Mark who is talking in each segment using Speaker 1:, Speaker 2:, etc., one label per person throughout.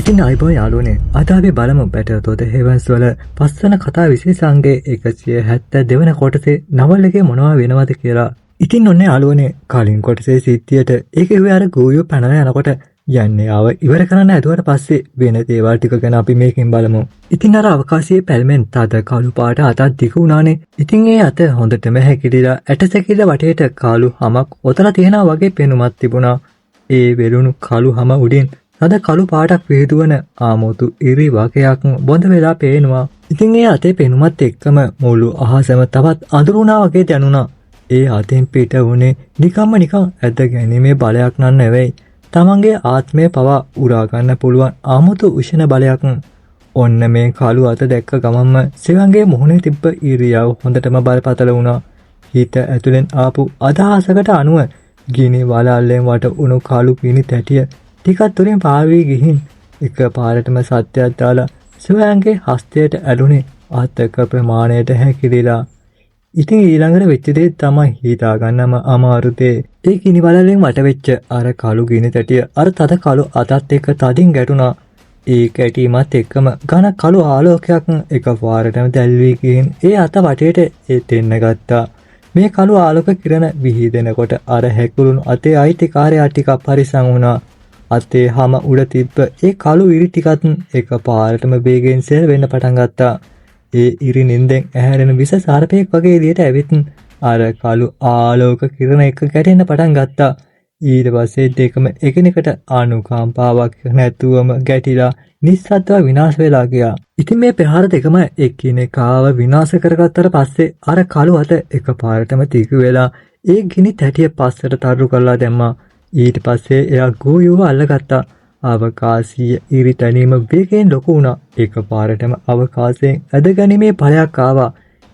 Speaker 1: ඉතින් අයිබෝන් යාළුවනේ අද අපි බලමු Battle of the Heavens වල පස්වන කතා විශේෂාංගයේ 172 වෙනි කොටසේ නවල් එකේ මොනවා වෙනවද කියලා. ඉතින් ඔන්න යාළුවනේ කලින් කොටසේ සිද්ධියට ඒක ඉවේ අර ගෝයෝ පැනලා යනකොට යන්නේ ආව ඉවර කරන්න ඇදුවට පස්සේ වෙන දේවල් ටික ගැන අපි මේකෙන් බලමු. ඉතින් අර අවකාශයේ පැල්මෙන් තද කළු පාට අතක් දිග උනානේ. ඉතින් ඒ අත හොඳටම හැකිලිලා ඇටසැකිල්ල වටේට කාලු හමක් ඔතලා තියෙනවා වගේ පෙනුමක් තිබුණා. ඒ වෙලුණු කළු හම උඩින් අද කළු පාටක් වේදුවන ආමෝතු ඉරි වගයක් බොඳ වෙලා පේනවා. ඉතින් ඒ අතේ පෙනුමත් එක්කම මුළු අහසම තවත් අඳුරුණා වගේ දැනුණා. ඒ අතෙන් පිට වුණේ නිකම්ම නිකන් ඇද ගැනීමේ බලයක් නන් නෙවෙයි. තමන්ගේ ආත්මය පවා උරා ගන්න පුළුවන් ආමෝතු උෂ්ණ බලයක්. ඔන්න මේ කළු අත දැක්ක ගමන්ම සිවන්ගේ මුහුණේ තිබ්බ ඉරියව් හොඳටම බරපතල වුණා. හිත ඇතුලෙන් ආපු අදහසකට අනුව ගිනි වලල්ලෙන් වට උණු කළු ගිනි තැටිය ටිකක් දුරින් පාවී ගිහින් එක පාරටම සත්‍යයක් දාලා සිවයන්ගේ හස්තයට ඇලුනේ ආතක ප්‍රමාණයට හැකිලිලා. ඉතින් ඊළඟට වෙච්ච දේ තමයි හිතා ගන්නම අමාරු දේ. ඒ ගිනි වලල්ලෙන් වට වෙච්ච අර කළු ගිනි තැටිය අර තද කළු අතත් එක්ක තදින් ගැටුණා. ඒ කැටීමත් එක්කම ඝන කළු ආලෝකයක් එක පාරටම දැල්වී ගිහින් ඒ අත වටේට එතෙන්න ගත්තා. මේ කළු ආලෝක කිරණ විහිදෙනකොට අර හැකුළුණු අතේ අයිතිකාරයා ටිකක් පරිස්සම් වුණා. අතේ හැම උඩ තිබ්බ ඒ කළු ඉරි ටිකත් එක පාරටම වේගෙන් සෙල් වෙන්න පටන් ගත්තා. ඒ ඉරි නින්දෙන් ඇහැරෙන විස සර්පයෙක් වගේ එළියට ඇවිත් අර කළු ආලෝක කිරණ එක ගැටෙන්න පටන් ගත්තා. ඊට පස්සේ දෙකම එකිනෙකට අනුකම්පාවක් නැතුවම ගැටිලා නිස්සද්දව විනාශ වෙලා ගියා. ඉතින් මේ ප්‍රහාර දෙකම එකිනෙකාව විනාශ කරගත්තට පස්සේ අර කළු අත එකපාරටම තිගු වෙලා ඒ ගිනි තැටිය පස්සට තල්ලු කරලා දැම්මා. ඊට පස්සේ එයා ගෝයුව අල්ලගත්තා. අවකාශීය ඉරි තැනීම වේගයෙන් ලොකු වුණා. එකපාරටම අවකාශයෙන් ඇදගැනීමේ බලයක් ආවා.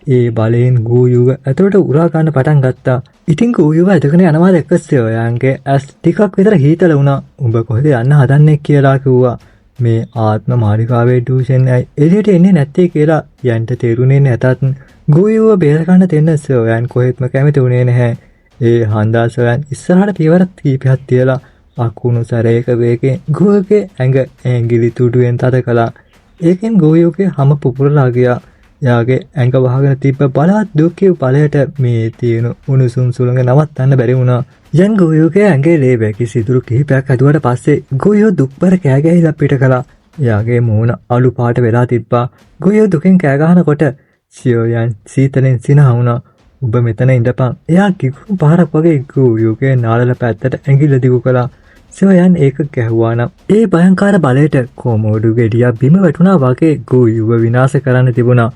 Speaker 1: ඒ බලයෙන් ගෝයුව ඇතුළට උරා ගන්න පටන් ගත්තා. ඉතින් ගෝයුව ඇදගෙන යනවා දැක්ක සොයන්ගේ ඇස් ටිකක් විතර හීතල වුණා. උඹ කොහෙද යන්න හදන්නේ කියලා කිව්වා. මේ ආත්ම මාලිකාවේ ඩූෂන් ඇයි එළියට එන්නේ නැත්තේ කියලා යන්ට තේරුනේ නැතත් ගෝයුව බේර ගන්න දෙන්න සොයන් කොහෙත්ම කැමති වුණේ නැහැ. ඒ හන්දා සොයන් ඉස්සරහට පියවර කීපයක් තියලා අකුණු සැරයක වේගෙන් ගෝයුගේ ඇඟ ඇඟිලි තුඩුවෙන් තද කළා. ඒකෙන් ගෝයුගේ හැම පුපුරලා ගියා. එයාගේ ඇඟ වහගෙන තිබ්බ බලවත් දුක්ඛිය බලයට මේ තියෙන උණුසුම් සුළඟ නවත්තන්න බැරි වුණා. යන් ගෝයුගේ ඇඟේ ලේ වැකි සිදුරු කිහිපයක් ඇදුවට පස්සේ ගෝයු දුක්බර කෑ ගැහිලා පිට කළා. එයාගේ මූණ අලු පාට වෙලා තිබ්බා. ගෝයු දුකෙන් කෑ ගහනකොට සියෝයන් සීතලෙන් සිනහ වුණා. ඔබ මෙතන ඉඳපන්. එයා කිකුරු පාරක් වගේ ගෝයුගේ නාලල පැත්තට ඇඟිල්ල දිගු කළා. සියෝයන් ඒක ගැහුවා නම් ඒ භයංකාර බලයට කොමෝඩු ගෙඩිය බිම වැටුණා වගේ ගෝයුව විනාශ කරන්න තිබුණා.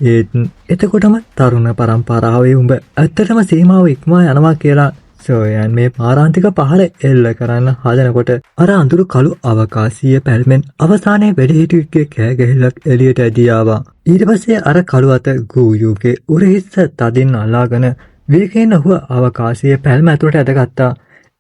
Speaker 1: ඒත් එතකොටම තරුණ පරම්පරාවේ උඹ ඇත්තටම සීමාව ඉක්මවා යනවා කියලා සොයන් මේ මාරාන්තික පහර එල්ල කරන්න හදනකොට අර අඳුරු කළු අවකාශීය පැල්මෙන් අවසානයේ වැඩිහිටියෙක්ගේ කෑ ගැහිල්ලක් එළියට ඇදී ආවා. ඊට පස්සේ අර කළු අත ගෝයුගේ උරහිස්ස තදින් අල්ලාගෙන වේගයෙන් ඔහුව අවකාශීය පැල්ම ඇතුළට ඇදගත්තා.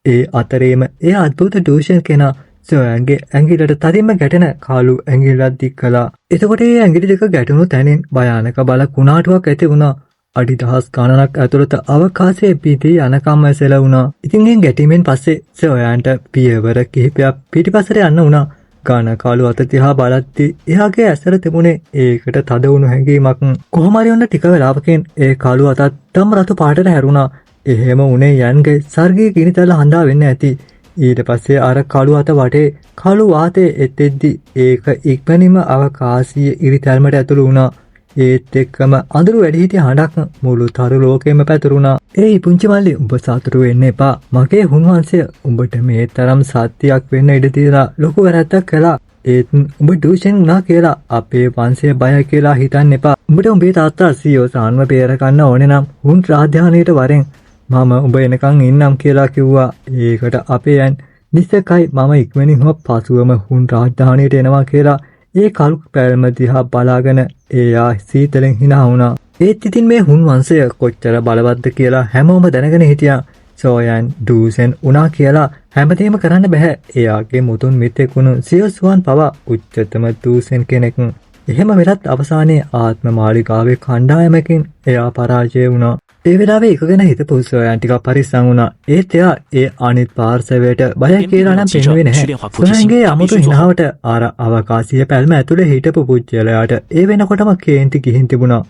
Speaker 1: ඒ අතරේම ඒ අද්භූත ඩූෂන් කෙනා සොයන්ගේ ඇඟිල්ලට තදින්ම ගැටෙන කාලු ඇඟිල්ලක් දික් කළා. එතකොට ඒ ඇඟිලි දෙක ගැටුණු තැනින් භයානක බල කුණාටුවක් ඇති වුණා. අඩි දහස් ගණනක් ඇතුළත අවකාශයේ පිටී යනකම්ම සෙලවුණා. ඉතින් ඒ ගැටීමෙන් පස්සේ සොයන්ට පියවර කිහිපයක් පිටිපස්සට යන්න වුණා. ඝන කාලු අත දිහා බලද්දී එයාගේ ඇසට තිබුණේ ඒකට තද වුණු හැඟීමක්. කොහොම හරි ඔන්න ටික වෙලාවකින් ඒ කාලු අතත් ධම් රතු පාටට හැරුණා. එහෙම උනේ යන්ගේ සර්ගී ගිනිතල හඳා වෙන්න ඇති. ඊට පස්සේ අර කළු අත වටේ කළු වාතයේ එතෙද්දි ඒක ඉක්මනින්ම අවකාශීය ඉරිතැල්මට ඇතුළු වුණා. ඒත් එක්කම අඳුරු වැඩිහිටි හඬක් මුළු තරු ලෝකෙම පැතුරුණා. "ඒයි පුංචි මල්ලි උඹ සතුටු වෙන්න එපා. මගේ හුන්වංශය උඹට මේ තරම් සත්‍යයක් වෙන්න ඉඩ දීලා ලොකු වැරැද්දක් කළා. ඒත් උඹ ඩූෂන් වුණා කියලා අපේ වංශය බය කියලා හිතන්න එපා. උඹට උඹේ තාත්තා සියෝසාන්ව බේර ගන්න ඕනේ නම් හුන් රාජධානියට වරෙන් මම උඹ එනකන් ඉන්නම් කියලා කිව්වා. ඒකට අපේ යන් නිසකයි මම ඉක්මනින්ම පසුවම හුන් රාජධානියට එනවා කියලා ඒ කළු පැල්ම දිහා බලාගෙන එයා සීතලෙන් hina වුණා. ඒත් ඉතින් මේ හුන් වංශය කොච්චර බලවත්ද කියලා හැමෝම දැනගෙන හිටියා. සොයන් ඩූසෙන් උනා කියලා හැමදේම කරන්න බෑ. එයාගේ මුතුන් මිත්‍රෙකුණු සියෝසුවන් පවා උච්චතම ඩූසෙන් කෙනෙක්. එහෙම වෙලත් අවසානයේ ආත්ම මාලිකාවේ කණ්ඩායමකින් එයා පරාජය වුණා. ඒ වෙලාවේ එක ගැන හිතපු සොයන් ටිකක් පරිස්සම් වුණා. ඒත් එයා ඒ අනිත් පාර්ශවයට බය කියලා නම් පෙන්නුවේ නැහැ. සොයන්ගේ අමුතු හිනාවට අර අවකාශීය පැල්ම ඇතුලේ හිටපු පුච්චලයාට ඒ වෙනකොටම කේන්ති ගිහින් තිබුණා.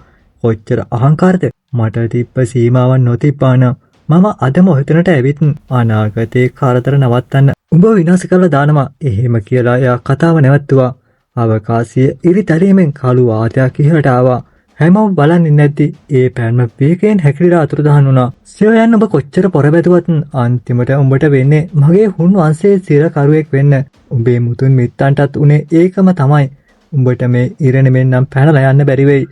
Speaker 1: කොච්චර අහංකාරද? මට තිබ්බ සීමාවන් නොතිබ්බාන මම අදම ඔතනට ඇවිත් අනාගතේ කරදර නවත්තන්න උඹ විනාශ කරලා දානවා. එහෙම කියලා එයා කතාව නැවතුවා. අවකාශීය ඉරිතැලීමෙන් කළු වාතයක් ඉහළට ආවා. හැමෝම බලන්නේ නැද්දි ඒ පැන්ම වේගයෙන් හැකිලිලා අතුරුදහන් වුණා. සොයන් ඔබ කොච්චර පොරබැදුවත් අන්තිමට උඹට වෙන්නේ මගේ හුන් වංශයේ සිරකරුවෙක් වෙන්න. උඹේ මුතුන් මිත්තන්ටත් උනේ ඒකම තමයි. උඹට මේ ඉරණෙමෙන් නම් පැනලා යන්න බැරි වෙයි.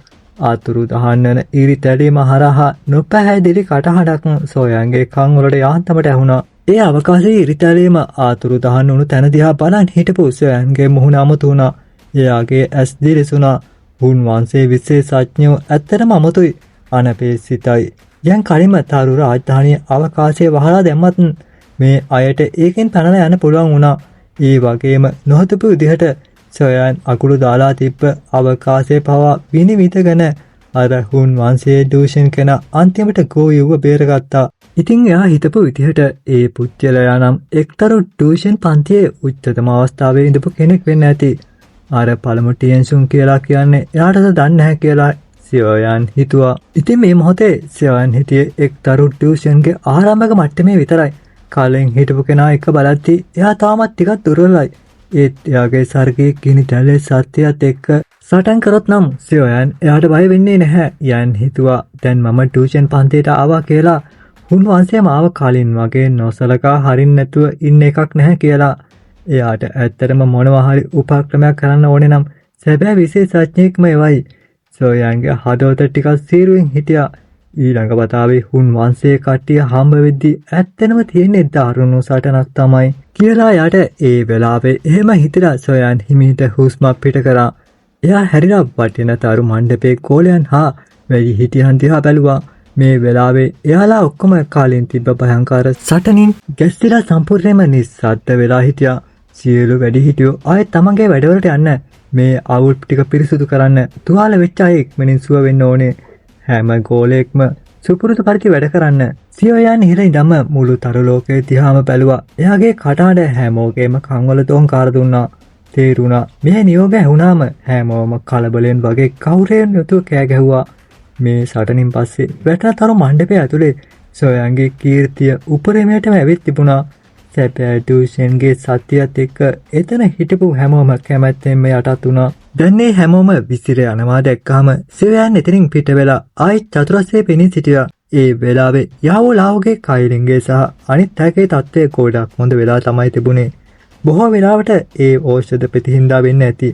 Speaker 1: අතුරුදහන් වන ඉරිතැලීම හරහා නොපැහැදිලි කටහඬක් සොයන්ගේ කන් වලට යාන්තමට ඇහුණා. ඒ අවකාශයේ ඉරිතැලීම අතුරුදහන් වුණු තැන දිහා බලන් හිටපු සොයන්ගේ මුහුණ අමුතු වුණා. එයාගේ ඇස් දිලිසුණා. හුන් වංශයේ විශේෂඥයෝ ඇත්තටම අමුතුයි. අනපේක්ෂිතයි. යන් කලින්ම තරු රාජධානිය අවකාශයේ වහලා දැම්මත් මේ අයට ඒකෙන් පැනලා යන්න පුළුවන් වුණා. ඒ වගේම නොහිතපු විදිහට සොයන් අකුළු දාලා තිබ්බ අවකාශයේ පවා විනිවිදගෙන අර හුන් වංශයේ දූෂණ කෙනා අන්තිමට ගෝයුව බේරගත්තා. ඉතින් එයා හිතපු විදිහට ඒ පුච්චලයා නම් එක්තරු දූෂණ පන්තියේ උච්චතම අවස්ථාවේ ඉඳපු කෙනෙක් වෙන්න ඇති. අර පළමු ටියන්සුන් කියලා කියන්නේ එයාටද දන්නේ නැහැ කියලා සොයන් හිතුවා. ඉතින් මේ මොහොතේ සොයන් හිටියේ එක්තරු දූෂණගේ ආරම්භක මට්ටමේ විතරයි. කලින් හිටපු කෙනා එක බලද්දි එයා තාමත් ටිකක් දුර්වලයි. ඒත් එයාගේ සර්ගයේ කිනි දැලේ සත්‍යයත් එක්ක සටන් කරොත් නම් සොයන් එයාට බය වෙන්නේ නැහැ. යන් හිතුවා දැන් මම ටියුෂන් පන්තියට ආවා කියලා හුන් වංශයේ මාව කලින් වගේ නොසලකා හරින්න නැතුව ඉන්න එකක් නැහැ කියලා. එයාට ඇත්තටම මොනවා හරි උපක්‍රමයක් කරන්න ඕනේ නම් සැබෑ විශේෂඥයෙක්ම එවයි. සොයන්ගේ හදවත ටිකක් සීරුවෙන් හිටියා. ඊළඟ වතාවේ හුන් වංශයේ කට්ටිය හම්බ වෙද්දි ඇත්තනම තියෙන්නේ දරුණු සටනක් තමයි කියලා යාට ඒ වෙලාවේ එහෙම හිතලා සොයන් හිමීට හුස්මක් පිට කරා. එයා හැරිලා වටින තරු මණ්ඩපේ ගෝලයන් හා වැඩි හිටියන් දිහා බැලුවා. මේ වෙලාවේ එයාලා ඔක්කොම කාලෙන් තිබ්බ භයංකාර සටනින් ගැස්සිලා සම්පූර්ණයෙන්ම නිස්සද්ද වෙලා හිටියා. සියලු වැඩිහිටියෝ ආයෙත් තමන්ගේ වැඩවලට යන්න. මේ අවුල් ටික පිරිසුදු කරන්න තුවාල වෙච්ච අය ඉක්මනින් සුව වෙන්න ඕනේ. හැම ගෝලයෙක්ම සුපුරුදු පරිදි වැඩ කරන්න. සියයන් ඉහළ ඉඳන්ම මුළු තරු ලෝකයේ දිහාම බැලුවා. එයාගේ කටහඬ හැමෝගේම කන්වල තෝංකාර දුන්නා. තේරුණා මේ නියෝගය ඇහුණාම හැමෝම කලබලෙන් වගේ කවුරෙන් යුතුව කෑ ගැහුවා. මේ සටනින් පස්සේ වැටෙන තරු මණ්ඩපය ඇතුලේ සොයන්ගේ කීර්තිය උපරිමයටම ඇවිත් තිබුණා. සැපෑ ටියුෂන්ගේ සත්‍යයත් එක්ක එතන හිටපු හැමෝම කැමැත්තෙන්ම යටත් වුණා. දැන් මේ හැමෝම විසිර යනවා දැක්කාම සොයන් එතනින් පිට වෙලා ආයෙත් චතුරස්‍රයේ පෙනී සිටියා. ඒ වෙලාවේ යාවෝ ලාවෝගේ කයිලින්ගේ සහ අනිත් අයගේ තත්ත්වය ගොඩක් හොඳ වෙලා තමයි තිබුණේ. බොහෝ වෙලාවට ඒ ඖෂධ ප්‍රතිහින්දා වෙන්න ඇති.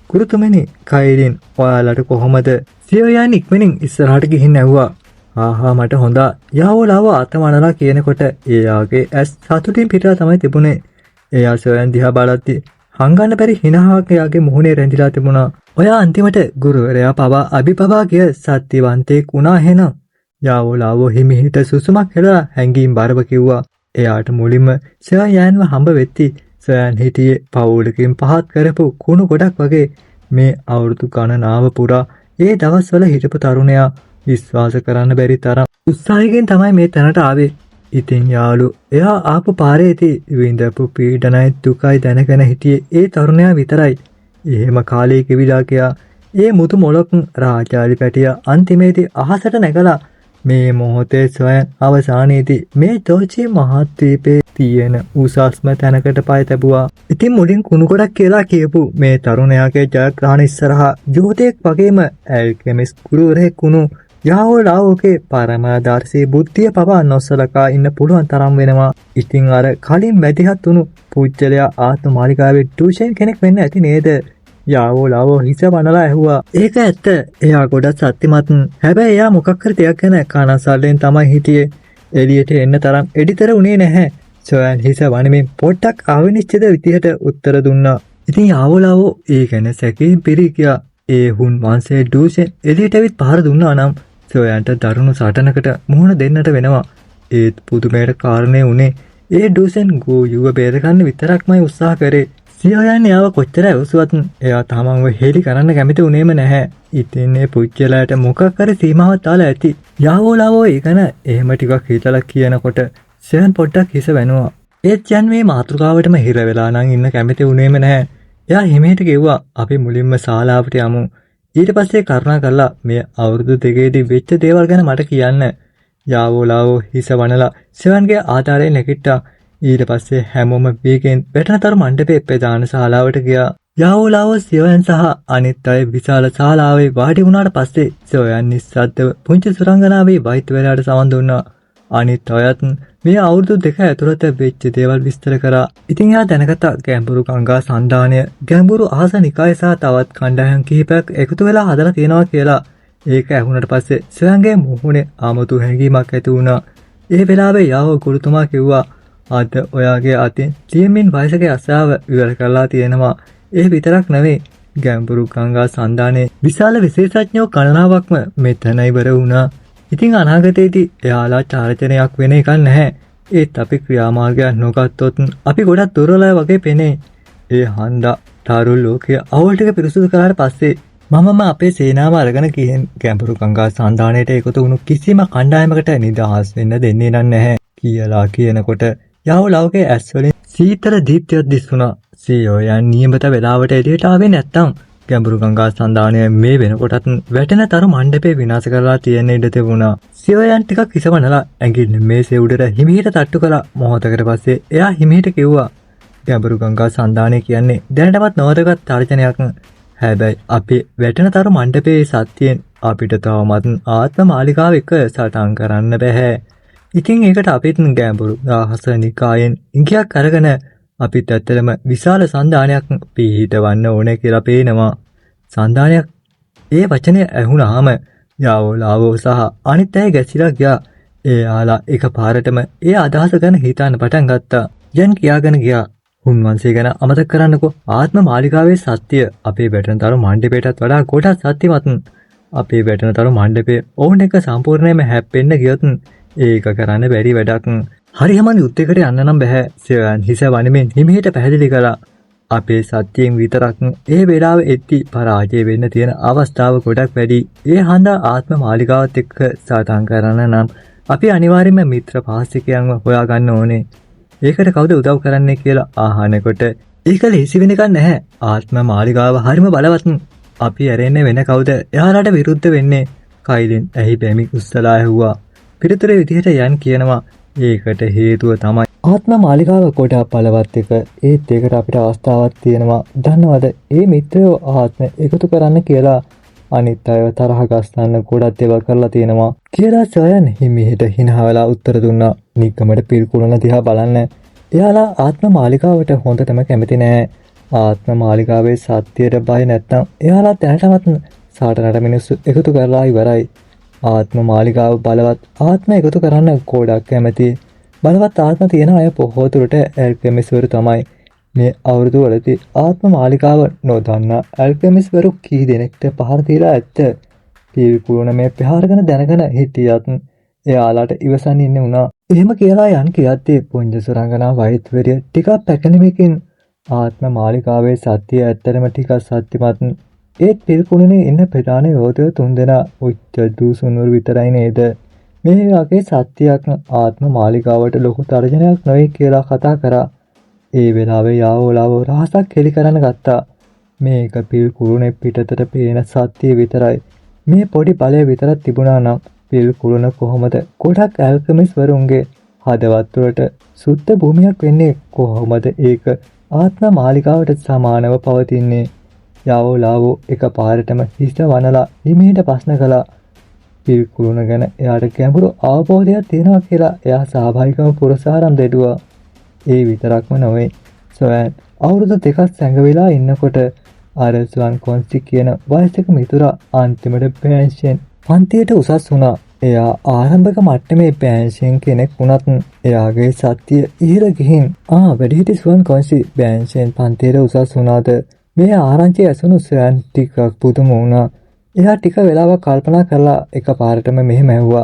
Speaker 1: ගුරුතුමනි කයිලින් ඔයාලට කොහොමද? සොයන් ඉක්මනින් ඉස්සරහට ගිහින් ඇහුවා. ආහා මට හොඳා. යාවෝ ලාවෝ අතමනලා කියනකොට එයාගේ ඇස් සතුටින් පිටලා තමයි තිබුණේ. එයා සොයන් දිහා බලද්දි හංගන්න බැරි හිනාවක් එයාගේ මුහුණේ රැඳිලා තිබුණා. ඔයා අන්තිමට ගුරුවරයා පවා අභිපවා ගිය සත්‍යවන්තයෙක් වුණා එහෙනම්. යාවෝ ලාවෝ හිමිහිට සුසුමක් හෙළලා හැංගීම් බරව කිව්වා. එයාට මුලින්ම සොයන්ව හම්බ වෙtti සොයන් හිටියේ පවුලකින් පහත් කරපු කුණු ගොඩක් වගේ. මේ අවුරුදු ගණනාව පුරා ඒ දවස්වල හිටපු තරුණයා විශ්වාස කරන්න බැරි තරම් උත්සාහයෙන් තමයි මේ තැනට ආවේ. ඉතින් යාළු එයා ආපු පාරේදී විඳපු පීඩනයි දුකයි දැනගෙන හිටියේ ඒ තරුණයා විතරයි. එහෙම කාලේ කිවිලා ගියා. ඒ මුතු මොලොක් රාජාලි පැටියා අන්තිමේදී අහසට නැගලා මේ මොහොතේ සොයන් අවසානයේදී මේ දෝචි මහද්වීපේ තියෙන උසස්ම තැනකට පය තැබුවා. ඉතින් මුලින් කුණු ගොඩක් කියලා කියපු මේ තරුණයාගේ ජයග්‍රහණ ඉස්සරහා ජෝතෙක් වගේම ඇල්කෙමිස්ට් ගුරුවරයෙක් වුණු යාවෝ ලාවෝගේ පරමාදර්ශී බුද්ධිය පවා නොසලකා ඉන්න පුළුවන් තරම් වෙනවා. ඉතින් අර කලින් මැදිහත් වුණු පුජ්‍යලයා ආත්ම මාලිකාවේ ටියුෂන් කෙනෙක් වෙන්න ඇති නේද? යාවෝ ලාවෝ හිස වනලා ඇහුවා. ඒක ඇත්ත. එයා ගොඩක් සත්‍යමත්. හැබැයි එයා මොකක් හරි දෙයක් ගැන කනසල්ලෙන් තමයි හිටියේ. එළියට එන්න තරම් එඩිතර උනේ නැහැ. සොයන් හිස වනමින් පොඩ්ඩක් අවිනිශ්චිත විදිහට උත්තර දුන්නා. ඉතින් යාවෝ ලාවෝ ඒ ගැන සැකයෙන් පිරී ගියා. ඒ හුන් වංශයේ ටියුෂන් එළියට ඇවිත් පහර දුන්නා නම් සොයන්ට දරුණු සටනකට මුහුණ දෙන්නට වෙනවා. ඒත් පුදුමයට කාරණේ උනේ ඒ ටියුෂන් ගෝයුව බේරගන්න විතරක්මයි උත්සාහ කරේ. සියෝයන් එයාව කොච්චර ඇවසුවත් එයා තමන්ව හෙලි කරන්න කැමති උනේම නැහැ. ඉතින් මේ පුච්චලයට මොකක් හරි සීමාවක් දාලා ඇති. යාවෝලාවෝ ඒකන එහෙම ටිකක් හිතලා කියනකොට සෙවන් පොඩ්ඩක් හිස වැනුවා. ඒත් යන් මේ මාතෘකාවටම හිර වෙලා නම් ඉන්න කැමති උනේම නැහැ. එයා හිමීට කිව්වා අපි මුලින්ම ශාලාවට යමු. ඊට පස්සේ කරුණා කරලා මේ අවුරුදු දෙකේදී වෙච්ච දේවල් ගැන මට කියන්න. යාවෝලාවෝ හිස වනලා සෙවන්ගේ ආධාරයෙන් නැගිට්ටා. ඊට පස්සේ හැමෝම වේගෙන් වැටෙනතර මණ්ඩපේ ප්‍රධාන ශාලාවට ගියා. යාවෝලාවෝ සියෝයන් සහ අනිත් අය විශාල ශාලාවේ වාඩි වුණාට පස්සේ සියෝයන් නිස්සද්දව පුංචි සුරංගනාවේ වෛද්‍යවරයාට සමන් දුන්නා. අනිත් අයත් මේ අවුරුදු දෙක ඇතුළත වෙච්ච දේවල් විස්තර කරා. ඉතින් එයා දැනගත්තා ගැඹුරු ගංගා සන්ධානය, ගැඹුරු අහස නිකාය සහ තවත් කණ්ඩායම් කිහිපයක් එකතු වෙලා හදලා තියෙනවා කියලා. ඒක ඇහුණට පස්සේ සියෝයන්ගේ මුහුණේ ආමතු හැඟීමක් ඇති වුණා. ඒ වෙලාවේ යාවෝ ගුරුතුමා කිව්වා අද ඔයාගේ අතින් ලියමින් වයසක අසාව ඉවර කරලා තියෙනවා. ඒ විතරක් නෙවෙයි ගැඹුරු ගංගා සන්ධානයේ විශාල විශේෂඥයෝ ගණනාවක්ම මෙතන ඉවර වුණා. ඉතින් අනාගතයේදී එයාලා චාරිත්‍රණයක් වෙන එකක් නැහැ. ඒත් අපි ක්‍රියාමාර්ගයක් නොගත්තොත් අපි ගොඩක් දුර්වලයි වගේ පෙනේ. ඒ හන්දා තාරුල් ලෝකයේ අවුල් ටික පිරිසුදු කරාට පස්සේ මමම අපේ සේනාව අරගෙන ගිහින් ගැඹුරු ගංගා සන්ධානයට එකතු වුණු කිසිම කණ්ඩායමකට නිදහස් වෙන්න දෙන්නේ නැහැ කියලා කියනකොට යාවෝලාවෝගේ ඇස්වලින් සීතල දීප්තියක් දිස්සුණා. සියෝයන් නියමිත වෙලාවට එළියට ආවේ නැත්තම් ගැඹුරු ගංගා සන්ධානය මේ වෙනකොටත් වැටෙන තරු මණ්ඩපේ විනාශ කරලා තියෙන ඉඩ තිබුණා. සියෝයන් ටිකක් හිසවනලා ඇඟිල්ල මේසේ උඩට හිමිහිට තට්ටු කළා. මොහොතකට පස්සේ එයා හිමිහිට කිව්වා ගැඹුරු ගංගා සන්ධානය කියන්නේ දැනටමත් නවතගත් තර්ජනයක්. හැබැයි අපි වැටෙන තරු මණ්ඩපේ සත්‍යයෙන් අපිට තවමත් ආත්ම මාලිකාව එක්ක සටන් කරන්න බෑ. ඉතින් ඒකට අපිත් ගැඹුරු අහස නිකායෙන් ඉඟියක් අරගෙන අපිත් ඇත්තටම විශාල සන්ධානයක් පිහිටවන්න ඕනේ කියලා පේනවා. සන්ධානයක් ඒ වචනේ ඇහුණාම යාවෝලාවෝ සහ අනිත් අය ගැසිලා ගියා. එයාලා එකපාරටම ඒ අදහස ගැන හිතන්න පටන් ගත්තා. යන් කියාගෙන ගියා. උන්වන්සේ ගැන අමතක කරන්නකෝ. ආත්ම මාලිකාවේ සත්‍ය අපේ වැටෙනතරු මණ්ඩපයටත් වඩා කොටස් සත්‍යවත්. අපේ වැටෙනතරු මණ්ඩපේ ඕන එක සම්පූර්ණයෙන්ම හැප්පෙන්න ගියොත් ඒක කරන්න බැරි වැඩක්. හරියම යුද්ධයකට යන්න නම් බෑ. සියෝයන් හිස වනමින් හිමිහිට පැහැදිලි කළා. අපේ සත්‍යයෙන් විතරක් ඒ වෙලාවේ එtti පරාජය වෙන්න තියෙන අවස්ථාව ගොඩක් වැඩි. ඒ හන්දා ආත්ම මාලිකාවත් එක්ක සටන් කරන්න නම් අපි අනිවාර්යයෙන්ම මිත්‍ර පාස්තිකයන්ව හොයාගන්න ඕනේ. ඒකට කවුද උදව් කරන්නේ කියලා අහනකොට ඒක ලේසි වෙන එකක් නැහැ. ආත්ම මාලිකාව හරිම බලවත්. අපි ඇරෙන්නේ වෙන කවුද? එයාලට විරුද්ධ වෙන්නේ. කයිලෙන් ඇහි බැමි උස්සලා ඇහුවා. පිටුතරේ විදිහට යන් කියනවා ඒකට හේතුව තමයි ආත්ම මාලිකාව ගොඩක් බලවත් එක. ඒත් ඒකට අපිට අවස්ථාවක් තියෙනවා. දන්නවද? ඒ මිත්‍රයෝ ආත්ම එකතු කරන්න කියලා අනිත් අයව තරහ ගස්සන්න ගොඩක් දේවල් කරලා තියෙනවා කියලා සොයන් හිමිහිට හිනහවලා උත්තර දුන්නා. නිකමට පිළිකුලන දිහා බලන්න. එයාලා ආත්ම මාලිකාවට හොඳටම කැමති නෑ. ආත්ම මාලිකාවේ සත්‍යයට බය නැත්තම් එයාලා දැනටමත් සාටනට මිනිස්සු එකතු කරලා ඉවරයි. ආත්ම මාලිකාව බලවත් ආත්ම එකතු කරන්න ගොඩක් කැමති. බලවත් ආත්ම තියෙන අය පොහොතුරට ඇල්කෙමිස්වරු තමයි. මේ අවුරුදු වලදී ආත්ම මාලිකාව නොදන්න ඇල්කෙමිස්වරු කී දෙනෙක්ට පහර දීලා ඇත්ත. පිළිකුලන මේ ප්‍රහාර ගැන දැනගෙන හිටියත් එයාලාට ඉවසන්න ඉන්න උනා. එහෙම කියලා යන් කියද්දී පුංජ සුරංගනා වෛද්‍යවරිය ටිකක් පැකලෙමින් ආත්ම මාලිකාවේ සත්‍ය ඇත්තටම ටිකක් සත්‍යමත්. ඒත් පිළිකුලනේ ඉන්න ප්‍රධාන යෝධයෝ 3 දෙනා උච්ච දූසුන්වරු විතරයි නේද? මේ වගේ සත්‍යයක් ආත්ම මාලිකාවට ලොකු තර්ජනයක් නොවේ කියලා කතා කරා. ඒ වෙලාවේ යාවෝලාවෝ රහසක් හෙලි කරන්න ගත්තා. මේක පිළිකුලනේ පිටතට පේන සත්‍ය විතරයි. මේ පොඩි බලය විතරක් තිබුණා නම් පිළිකුලන කොහොමද ගොඩක් ඇල්කෙමිස්වරුන්ගේ හදවත් වලට සුද්ධ භූමියක් වෙන්නේ? කොහොමද ඒක ආත්ම මාලිකාවට සමානව පවතින්නේ? යාවෝලාවෝ එකපාරටම හිස වනලා හිමීට ප්‍රශ්න කළා. පිළිකුලන ගැන එයාට ගැඹුරු අවබෝධයක් තියෙනවා කියලා එයා ස්වාභාවිකව පුරසාරම් දෙඩුවා. ඒ විතරක්ම නොවේ. සොයන් අවුරුදු දෙකක් සැඟවිලා ඉන්නකොට අර ස්වන් කොන්සි කියන වයසක මිතුරා අන්තිමට පෙන්ෂන් පන්තියට උසස් වුණා. එයා ආරම්භක මට්ටමේ පෙන්ෂන් කෙනෙක් වුණත් එයාගේ සත්‍ය ඉහළ ගිහින් වැඩිහිටි ස්වන් කොන්සි පෙන්ෂන් පන්තියට උසස් වුණාද? මේ ආරංචි ඇසුණු සොයන් ටිකක් පුදුම වුණා. එයා ටික වෙලාවක් කල්පනා කරලා එකපාරටම මෙහෙම ඇහුවා.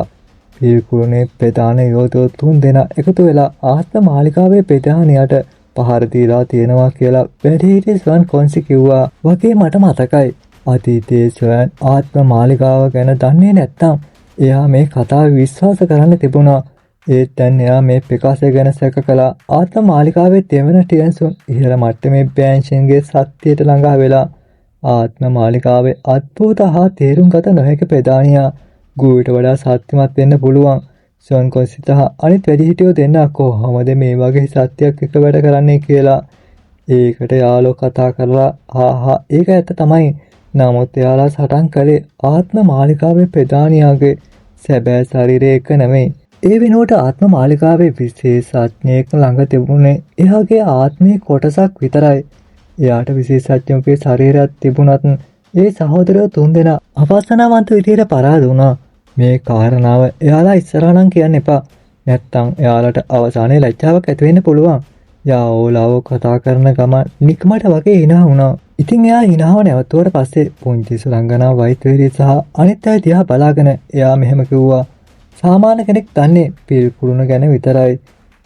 Speaker 1: පිළිකුලනේ ප්‍රධාන යෝධයෝ 3 දෙනා එකතු වෙලා ආත්ම මාලිකාවේ ප්‍රධානියට පහර දීලා තියෙනවා කියලා වැඩිහිටි සොයන් කොන්සි කිව්වා. වගේ මට මතකයි. අතීතයේ සොයන් ආත්ම මාලිගාව ගැන දන්නේ නැත්තම් එයා මේ කතාව විශ්වාස කරන්න තිබුණා. ඒත් දැන් එයා මේ පිකාසය ගැන සැක කළා. ආත්ම මාලිගාවේ දෙවන ටියන්සුන් ඉහළ මට්ටමේ බෑන්ෂන්ගේ සත්‍යයට ළඟා වෙලා ආත්ම මාලිගාවේ අද්භූත හා තේරුම් ගත නොහැකි ප්‍රධානියා ගුවිට වඩා සත්‍යමත් වෙන්න පුළුවන්. සොයන් කොන්සිත හා අනිත් වැඩිහිටියෝ දෙන්න කොහොමද මේ වගේ සත්‍යයක් එක වැඩ කරන්නේ කියලා. ඒකට යාළුවෝ කතා කරලා ඒක ඇත්ත තමයි. නමුත් එයාලා සටන් කළේ ආත්ම මාලිගාවේ ප්‍රධානියාගේ සැබෑ ශරීරය එක නෙමෙයි. ඒ වෙනුවට ආත්ම මාලිගාවේ විශේෂඥයෙක් ළඟ තිබුණේ එයාගේ ආත්මයේ කොටසක් විතරයි. එයාට විශේෂඥයෙකුගේ ශරීරයක් තිබුණත් ඒ සහෝදරයෝ තුන්දෙනා අවාසනාවන්ත විදිහට පරාද වුණා. මේ කාරණාව එයාලා ඉස්සරහා නම් කියන්න එපා. නැත්තම් එයාලට අවසානයේ ලැජ්ජාවක් ඇති වෙන්න පුළුවන්. යාළුවෝ කතා කරන ගමන් නිකමට වගේ hina වුණා. ඉතින් එයා hinaව නැවතුවට පස්සේ පුංචි සුරංගනා වෛද්‍යවරිය සහ අනිත් අය දිහා බලාගෙන එයා මෙහෙම කිව්වා. සාමාන්‍ය කෙනෙක් දන්නේ පිල් කුළුණ ගැන විතරයි.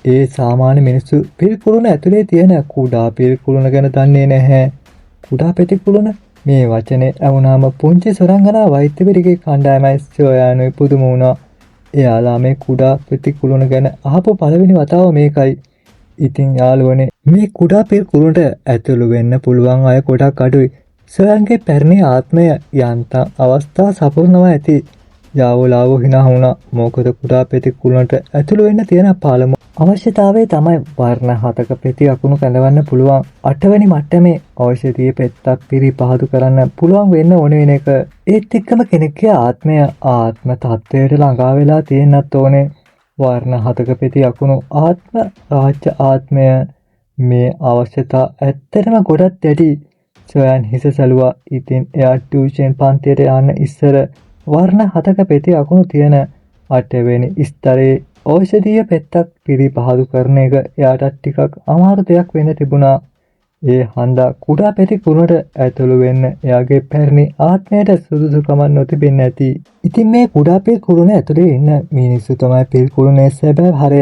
Speaker 1: ඒ සාමාන්‍ය මිනිස්සු පිල් කුළුණ ඇතුලේ තියෙන කුඩා පිල් කුළුණ ගැන දන්නේ නැහැ. කුඩා පෙති කුළුණ මේ වචනේ ඇහුනාම පුංචි සොරංගනා වෛද්‍යවරියගේ කණ්ඩායමයි සොයානුයි පුදුම වුණා. එයාලා මේ කුඩා පෙති කුළුණ ගැන අහපු පළවෙනි වතාව මේකයි. ඉතින් යාළුවනේ මේ කුඩා පිල් කුළුණට ඇතුළු වෙන්න පුළුවන් අය ගොඩක් අඩුයි. සොයන්ගේ පැරණි ආත්මය යන්තම් අවස්ථා සපුරනවා ඇති. යාළුවෝ hina වුණා. මොකද කුඩා පෙති කුළුණට ඇතුළු වෙන්න තියෙන පළමු අවශ්‍යතාවය තමයි වර්ණ 7ක පෙති අකුණු කැඳවන්න පුළුවන් 8 වෙනි මට්ටමේ ඖෂධීය පෙත්තක් පිරිපහදු කරන්න පුළුවන් වෙන්න ඕන වෙන එක. ඒත් එක්කම කෙනෙක්ගේ ආත්මය ආත්ම තත්ත්වයට ළඟා වෙලා තියෙන්නත් ඕනේ. වර්ණ 7ක පෙති අකුණු ආත්ම රාජ්‍ය ආත්මය මේ අවශ්‍යතා ඇත්තටම ගොඩක් දැඩි. සොයන් හිස සැලුවා. ඉතින් එයා ටියුෂන් පන්තියට යන්න ඉස්සර වර්ණ 7ක පෙති අකුණු තියෙන 8 වෙනි ස්තරයේ ඖෂධීය පෙත්තක් පිරිපහදු කරන එක එයාට ටිකක් අමාරු දෙයක් වෙන්න තිබුණා. ඒ හන්දා කුඩා පෙති කුළුණට ඇතුළු වෙන්න එයාගේ පැරණි ආත්මයට සුදුසුකමක් නොතිබෙන්න ඇති. ඉතින් මේ කුඩා පිල් කුළුණ ඇතුලේ ඉන්න මිනිස්සු තමයි පිල් කුළුණේ සැබෑ හරය.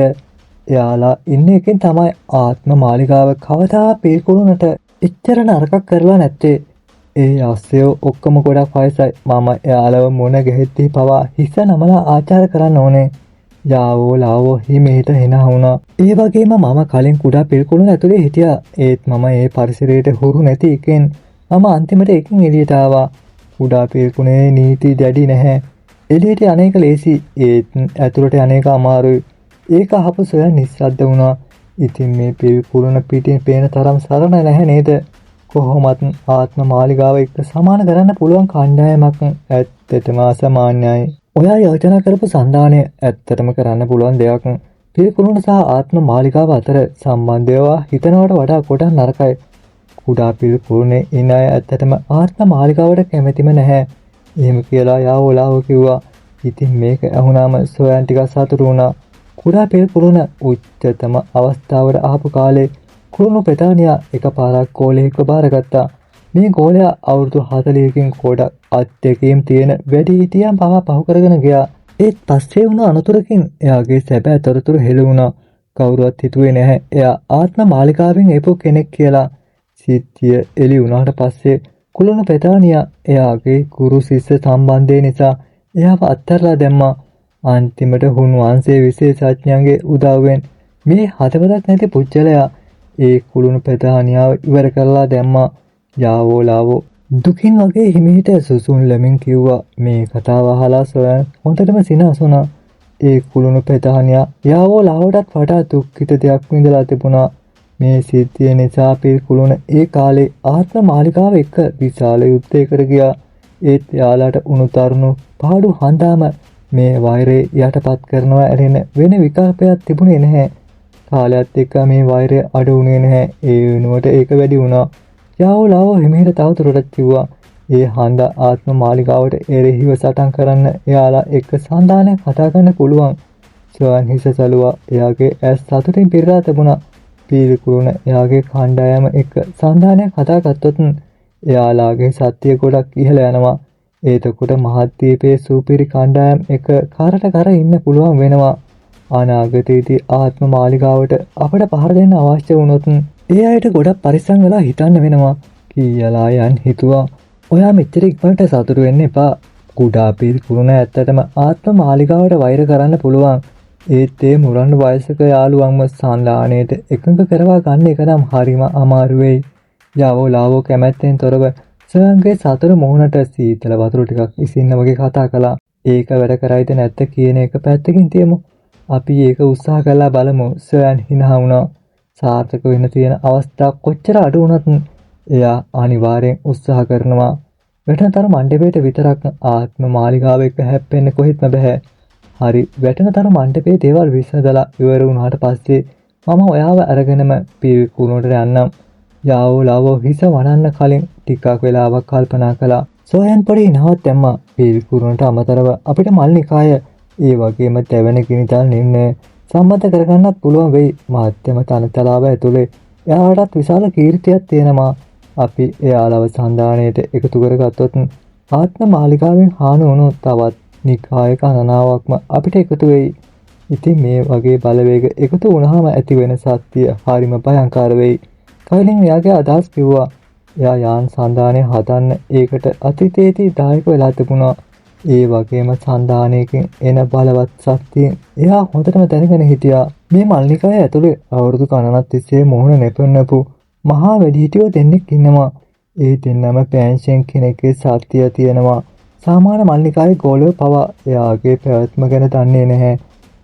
Speaker 1: එයාලා ඉන්න එකෙන් තමයි ආත්ම මාලිගාව කවදා පිල් කුළුණට එච්චර නරකක් කරලා නැත්තේ. ඒ අස්සයෝ ඔක්කොම ගොඩක් වයසයි. මම එයාලව මොන ගෙහෙද්දී පවා හිස නමලා ආචාර කරන්න ඕනේ. යාළුවෝ හිමේට hina වුණා. ඒ වගේම මම කලින් කුඩා පිල් කුළුණ ඇතුලේ හිටියා. ඒත් මම ඒ පරිසරයට හුරු නැති එකෙන් මම අන්තිමට එකෙන් එළියට ආවා. කුඩා පිල් කුළුණේ නීති දැඩි නැහැ. එළියට අනේක ලේසි. ඒත් ඇතුලට අනේක අමාරුයි. ඒක අහපු සොයන් නිස්සද්ද වුණා. ඉතින් මේ පිල් කුළුණ පිටින් පේන තරම් සරල නැහැ නේද? කොහොමත් ආත්ම මාලිගාව එක්ක සමාන කරන්න පුළුවන් කණ්ඩායමක් ඇත්තටම අසමාන්‍යයි. ඔයා යෝජනා කරපු සන්දානය ඇත්තටම කරන්න පුළුවන් දෙයක්. පිල් කුළුණ සහ ආත්ම මාලිගාව අතර සම්බන්ධය හිතනවට වඩා ගොඩක් නරකයි. කුඩා පිල් කුළුණේ ඉන්න අය ඇත්තටම ආත්ම මාලිගාවට කැමතිම නැහැ. එහෙම කියලා යාළුවෝ කිව්වා. ඉතින් මේක අහුනාම සොයන් ටිකක් සතුටු වුණා. කුඩා පිල් කුළුණ උච්චතම අවස්ථාවට ආපු කාලේ කුළුණු ප්‍රධානියා එකපාරක් ගෝලයෙක්ව බාරගත්තා. මේ ගෝලයා අවුරුදු 40කින් ගොඩක් අත්දැකීම් තියෙන වැඩිහිටියන් පහු කරගෙන ගියා. ඒත් පස්සේ වුණ අනතුරකින් එයාගේ සැබෑ තොරතුරු හෙළි වුණා. කවුරුවත් හිතුවේ නැහැ එයා ආත්ම මාලිගාවෙන් එපු කෙනෙක් කියලා. සිද්ධිය එළි වුණාට පස්සේ කුළුණු ප්‍රධානියා එයාගේ ගුරු ශිෂ්‍ය සම්බන්ධය නිසා එයාව අත්හැරලා දැම්මා. අන්තිමට හුන්වහන්සේ විශේෂඥයන්ගේ උදව්වෙන් මේ හදවතක් නැති පුජ්‍යලයා ඒ කුළුණු ප්‍රධානියාව ඉවර කරලා දැම්මා. යාළුවෝ දුකින් වගේ හිමිහිට සුසුන් ලෙමින් කිව්වා. මේ කතාව අහලා සොයන් හොඳටම සිනාසුණා. ඒ කුළුණු ප්‍රධානියා යාළුවෝටත් වඩා දුක්ඛිත දෙයක් විඳලා තිබුණා. මේ සිද්ධිය නිසා පිල් කුළුණ ඒ කාලේ ආත්ම මාලිගාව එක්ක විශාල යුද්ධයකට ගියා. ඒත් යාළුවාට උණු තරුණු පාඩු හන්දාම මේ වෛරය යටපත් කරනවා ඇරෙන වෙන විකල්පයක් තිබුණේ නැහැ. කාලයත් එක්ක මේ වෛරය අඩු වුණේ නැහැ. ඒ වෙනුවට ඒක වැඩි වුණා. යාළුවෝ හිමිහිට තවදුරටත් කිව්වා. ඒ හන්දා ආත්ම මාලිගාවට එරෙහිව සටන් කරන්න එයාලා එක්ක සන්දානයක් හදාගන්න පුළුවන්. සොයන් හිස සැලුවා. එයාගේ ඇස් සතුටින් පිරලා තිබුණා. පිල් කුළුණ එයාගේ කණ්ඩායම එක්ක සන්දානයක් හදාගත්තොත් එයාලාගේ සත්‍ය ගොඩක් ඉහළ යනවා. එතකොට මහද්වීපයේ සුපිරි කණ්ඩායම් එක කරට කර ඉන්න පුළුවන් වෙනවා. අනාගතයේදී ආත්ම මාලිගාවට අපට පහර දෙන්න අවශ්‍ය වුණොත් ඒ අයට ගොඩක් පරිස්සම් වෙලා හිතන්න වෙනවා කියලා යන් හිතුවා. ඔයා මෙච්චර ඉක්මනට සතුටු වෙන්න එපා. කුඩා පිරිකුරුණ ඇත්තටම ආත්ම මාලිගාවට වෛර කරන්න පුළුවන්. ඒත් ඒ මුරණ්ඩු වයසක යාළුවන්ව සන්දානයට එකඟ කරවා ගන්න එක නම් හරිම අමාරු වෙයි. යාවෝ ලාවෝ කැමැත්තෙන් තොරව සොයන්ගේ සතුරු මුහුණට සීතල වතුර ටිකක් ඉසින්න වගේ කතා කළා. ඒක වැඩ කරයිද නැත්ද කියන එක පැත්තකින් තියමු. අපි ඒක උත්සාහ කළා බලමු. සොයන් හිනා වුණා. සාර්ථක වෙන්න තියෙන අවස්ථා කොච්චර අඩු වුණත් එයා අනිවාර්යෙන් උත්සාහ කරනවා. වැටෙනතර මණ්ඩපයට විතරක් ආත්ම මාලිගාව එක්ක හැප්පෙන්න කොහෙත්ම බෑ. හරි වැටෙනතර මණ්ඩපයේ දේවල් විසඳලා ඉවර වුණාට පස්සේ මම ඔයාව අරගෙනම පිරිකුණුවට යන්නම්. යාවෝ ලාවෝ හිස වනන්න කලින් ටිකක් වෙලාවක් කල්පනා කළා. සොයන් පොඩි නවත් දැම්මා. පිරිකුණුවට අමතරව අපිට මල්නිකාය ඒ වගේම තැවෙන ගිනිතල් නිම්නය සම්බන්ධ කරගන්නත් පුළුවන් වෙයි. මහත්යම තනතලාව ඇතුලේ එයාටත් විශාල කීර්තියක් තියෙනවා. අපි එයාලව සන්දානයට එකතු කරගත්තොත් ආත්ම මාලිකාවෙන් හානි වුණු තවත් නිකායක අනනාවක්ම අපිට එකතු වෙයි. ඉතින් මේ වගේ බලවේග එකතු වුණාම ඇති වෙන සත්‍ය හරිම භයංකාර වෙයි. කලින් එයාගේ අදහස් කිව්වා. එයා යාන් සන්දානය හදන්න ඒකට අතීතයේදී දායක වෙලා තිබුණා. ඒ වගේම සන්දානයකින් එන බලවත් ශක්තියෙන් එයා හොඳටම දැනගෙන හිටියා. මේ මල්නිකාය ඇතුලේ අවුරුදු ගණනක් තිස්සේ මුහුණ නෙපෙන්නපු මහා වැඩිහිටියෝ දෙන්නෙක් ඉන්නවා. ඒ දෙන්නම පෑන්ෂන් කෙනෙක්ගේ සත්‍යය තියෙනවා. සාමාන්‍ය මල්නිකායේ ගෝලය පවා එයාගේ පැවැත්ම ගැන දන්නේ නැහැ.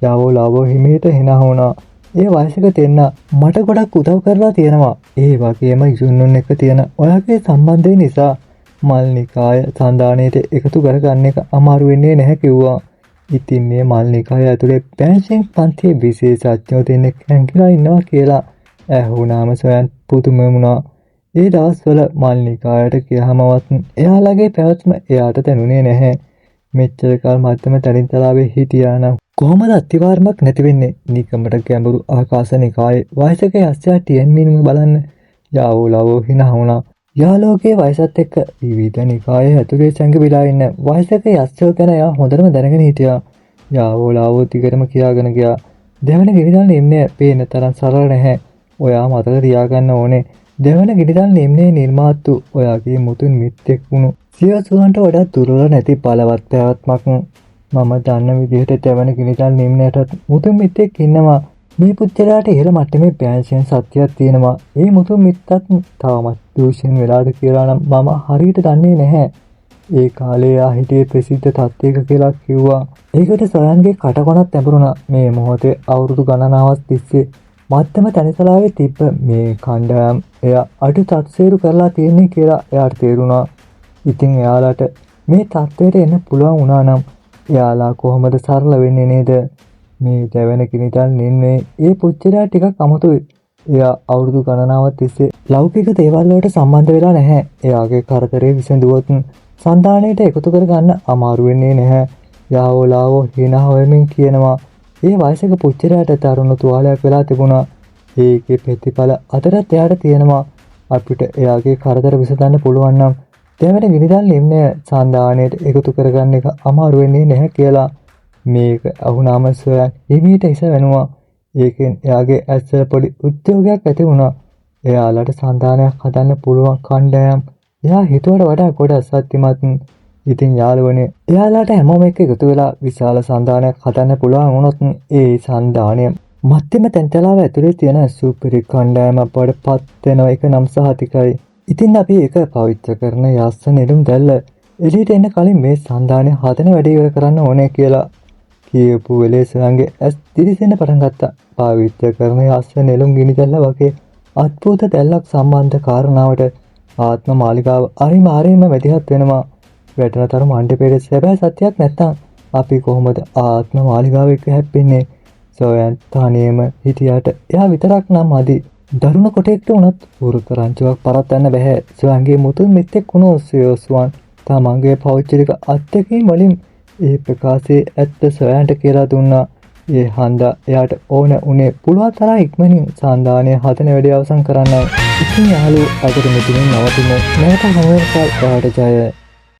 Speaker 1: යාවෝ ලාවෝ හිමීට හිනා වුණා. ඒ වයසක දෙන්න මට ගොඩක් උදව් කරලා තියෙනවා. ඒ වගේම යුන්නුන් එක්ක තියෙන ඔයාගේ සම්බන්ධය නිසා මල්නිකාය සන්දානයට එකතු කරගන්න එක අමාරු වෙන්නේ නැහැ කිව්වා. ඉතින් මේ මල්නිකාය ඇතුලේ පෑන්ෂන් පන්තියේ විශේෂඥයෝ දෙන්නෙක් හැංගිලා ඉන්නවා කියලා ඇහුණාම සොයන් පුදුම වුණා. ඒ දවස්වල මල්නිකායට ගියාමවත් එයාලගේ පැවැත්ම එයාට දැනුනේ නැහැ. මෙච්චර කල් මත්තම තරින්තලාවේ හිටියා නම් කොහොමද අත්තිවාරමක් නැති වෙන්නේ? නිකමට ගැඹුරු ආකාශ නිකායේ වයසක යස්සයා ටියන්මින්ම බලන්න. යාවෝ ලාවෝ හිනා වුණා. යාලෝකයේ වයසත් එක්ක විවිධ නිකායේ ඇතුලේ සංගවිලා ඉන්න වයසක යස්සයෝ ගැන එයා හොඳටම දැනගෙන හිටියා. යාවෝ ලාවෝ දිගටම කියාගෙන ගියා. දෙවන ගිනිදල් නිම්නය පේන තරම් සරල නැහැ. ඔයා මතක තියාගන්න ඕනේ. දෙවන ගිනිදල් නිම්නයේ නිර්මාතු ඔයාගේ මුතුන් මිත්තෙක් වුණු සියසුවන්ට වඩා දුර්වල නැති බලවත් පැවැත්මක්. මම දන්න විදිහට දෙවන ගිනිදල් නිම්නයටත් මුතුන් මිත්තෙක් ඉන්නවා. මේ පුච්චලයාට ඉහළ මට්ටමේ පෑන්ෂන් සත්‍යයක් තියෙනවා. ඒ මුතුන් මිත්තත් තවමත් දූෂණ වෙලාද කියලා නම් මම හරියට දන්නේ නැහැ. ඒ කාලේ එයා හිටියේ ප්‍රසිද්ධ තත්ත්වයක කියලා කිව්වා. ඒකට සොයන්ගේ කටකොණක් තැඹුණා. මේ මොහොතේ අවුරුදු ගණනාවක් තිස්සේ මත්තම තනිසලාවේ තිබ්බ මේ කණ්ඩායම් එයා අඩු තත්සේරු කරලා තියෙන්නේ කියලා එයාට තේරුණා. ඉතින් එයාලට මේ තත්ත්වයට එන්න පුළුවන් වුණා නම් එයාලා කොහොමද සරල වෙන්නේ නේද? මේ දෙවන කිනිතල් නින්නේ ඒ පුච්චලයා ටිකක් අමුතුයි. එයා අවුරුදු ගණනාවක් තිස්සේ ලෞකික දේවල් වලට සම්බන්ධ වෙලා නැහැ. එයාගේ කරදරේ විසඳුවොත් සන්දානයට එකතු කරගන්න අමාරු වෙන්නේ නැහැ. යාවෝ ලාවෝ හිනා වෙමින් කියනවා. ඒ වයසක පුච්චලයාට තරුණ තුවාලයක් වෙලා තිබුණා. ඒකේ ප්‍රතිඵල අතරත් එයාට තියෙනවා. අපිට එයාගේ කරදර විසඳන්න පුළුවන් නම් දෙවන ගිනිදල් නිම්නය සන්දානයට එකතු කරගන්න එක අමාරු වෙන්නේ නැහැ කියලා. මේක අහුනාම සොයන් හිමීට හිස වෙනවා. ඒකෙන් එයාගේ ඇස්වල පොඩි උද්‍යෝගයක් ඇති වුණා. එයාලට සන්දානයක් හදන්න පුළුවන් කණ්ඩායම් එයා හිතුවට වඩා ගොඩක් සත්‍යමත්. ඉතින් යාළුවනේ එයාලට හැමෝම එක්ක එකතු වෙලා විශාල සන්දානයක් හදන්න පුළුවන් වුණොත් ඒ සන්දානය මධ්‍යම තැන්තලාව ඇතුලේ තියෙන සුපිරි කණ්ඩායමක් බවට පත් වෙන එක නම් සහතිකයි. ඉතින් අපි ඒක පවිත්‍ර කරන යස්ස නෙළුම් දැල්ල එළියට එන්න කලින් මේ සන්දානය හදන වැඩේ ඉවර කරන්න ඕනේ කියලා කියපු වෙලේ සොයන්ගේ ඇස් දිලිසෙන්න පටන් ගත්තා. පවිත්‍ර කරන යස්ස නෙළුම් ගිනි දැල්ල වගේ අద్භූත දැල්ලක් සම්බන්ධ කාරණාවට ආත්ම මාලිකාව අනිවාර්යයෙන්ම වැදගත් වෙනවා. වැටෙනතර මණ්ඩපයේ සැබෑ සත්‍යයක් නැත්තම් අපි කොහොමද ආත්ම මාලිකාව එක්ක හැප්පෙන්නේ? සොයන් තනියම හිටියට එයා විතරක් නම් අදි. දරුණ කොටෙක්ට වුණත් උරුක රංචුවක් පරත්වන්න බැහැ. සොයන්ගේ මුතුන් මිත්තෙක් වුණු සියොස්වන් තමන්ගේ පෞද්ගලික අත්දැකීම් වලින් ඒ ප්‍රකාශයේ ඇත්ත සොයන්ට කියලා දුන්නා. ඒ හන්දා එයාට ඕන උනේ පුළුවන් තරම් ඉක්මනින් සන්දානය හදන වැඩේ අවසන් කරන්නයි. ඉතින් යාළුවෝ අදට මෙතනින් නවතිමු. නැවත හමු වෙනකල් ඔයාලට ජය.